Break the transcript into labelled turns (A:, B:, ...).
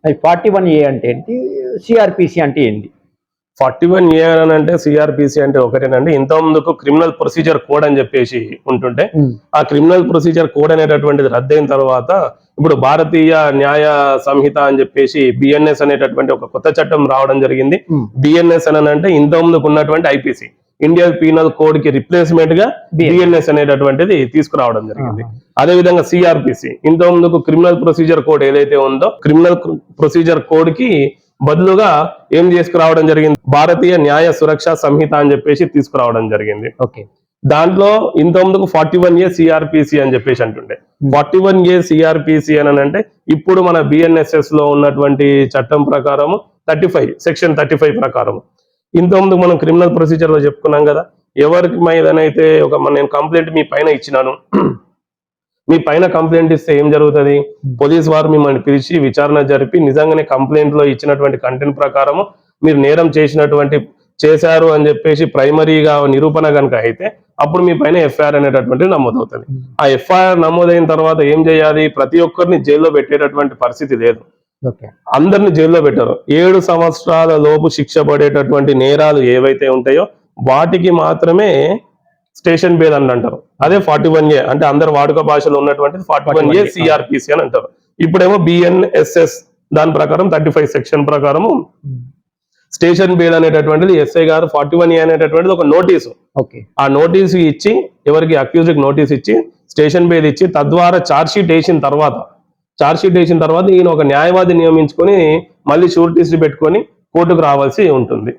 A: 41A అంటే ఏంటి, CrPC అంటే ఏంటి?
B: 41A అని అంటే సిఆర్పిసి అంటే ఒకటేనండి. ఇంత ముందుకు క్రిమినల్ ప్రొసీజర్ కోడ్ అని చెప్పేసి ఉంటుంటే ఆ క్రిమినల్ ప్రొసీజర్ కోడ్ అనేటటువంటిది రద్దయిన తర్వాత ఇప్పుడు భారతీయ న్యాయ సంహిత అని చెప్పేసి బిఎన్ఎస్ అనేటటువంటి ఒక కొత్త చట్టం రావడం జరిగింది. బిఎన్ఎస్ అని అంటే ఇంత ముందుకు ఉన్నటువంటి ఐపీసీ, ఇండియన్ పీనల్ కోడ్ కి రిప్లేస్మెంట్ గా బిఎన్ఎస్ అనేటటువంటిది తీసుకురావడం జరిగింది. అదే విధంగా సిఆర్పిసి, ఇంత ముందుకు క్రిమినల్ ప్రొసీజర్ కోడ్ ఏదైతే ఉందో క్రిమినల్ ప్రొసీజర్ కోడ్ కి బదులుగా ఏం తీసుకురావడం జరిగింది, భారతీయ న్యాయ సురక్ష సంహిత అని చెప్పేసి తీసుకురావడం జరిగింది.
A: ఓకే,
B: దాంట్లో ఇంత ముందుకు 41A సిఆర్పిసి అని చెప్పేసి అంటుండే. 41A సిఆర్పిసి అని అంటే ఇప్పుడు మన బిఎన్ఎస్ఎస్ లో ఉన్నటువంటి చట్టం ప్రకారము 35 సెక్షన్ 35 ప్రకారం ఇంత ముందు మనం క్రిమినల్ ప్రొసీజర్ లో చెప్పుకున్నాం కదా, ఎవరికి మీదనైతే నేను కంప్లైంట్ మీ పైన ఇచ్చినాను, మీ పైన కంప్లైంట్ ఇస్తే ఏం జరుగుతుంది, పోలీస్ వారు మిమ్మల్ని పిలిచి విచారణ జరిపి నిజంగానే కంప్లైంట్ లో ఇచ్చినటువంటి కంటెంట్ ప్రకారము మీరు నేరం చేశారు అని చెప్పేసి ప్రైమరీగా నిరూపణ కనుక అయితే అప్పుడు మీ పైన ఎఫ్ఐఆర్ అనేటటువంటిది నమోదవుతుంది. ఆ ఎఫ్ఐఆర్ నమోదైన తర్వాత ఏం చేయాలి, ప్రతి ఒక్కరిని జైల్లో పెట్టేటటువంటి పరిస్థితి లేదు. అందరిని జైల్లో పెట్టారు. 7 సంవత్సరాల లోపు శిక్ష పడేటటువంటి నేరాలు ఏవైతే ఉంటాయో వాటికి మాత్రమే స్టేషన్ బెయిల్ అని అంటారు. అదే 41A అంటే అందరు వాడుక భాషలో ఉన్నటువంటిది 41A సిఆర్పిసి అని అంటారు. ఇప్పుడేమో బిఎన్ఎస్ఎస్ దాని ప్రకారం 35 సెక్షన్ ప్రకారము స్టేషన్ బెయిల్ అనేటటువంటిది ఎస్ఐ గారు 41A అనేటటువంటిది ఒక నోటీసు, ఆ నోటీసు ఇచ్చి ఎవరికి అక్యూజ్డ్ నోటీస్ ఇచ్చి స్టేషన్ బెయిల్ ఇచ్చి తద్వారా ఛార్జ్ షీట్ వేసిన తర్వాత ఈయన ఒక న్యాయవాది నియమించుకొని మళ్ళీ షూరిటీస్ పెట్టుకొని కోర్టుకు రావాల్సి ఉంటుంది.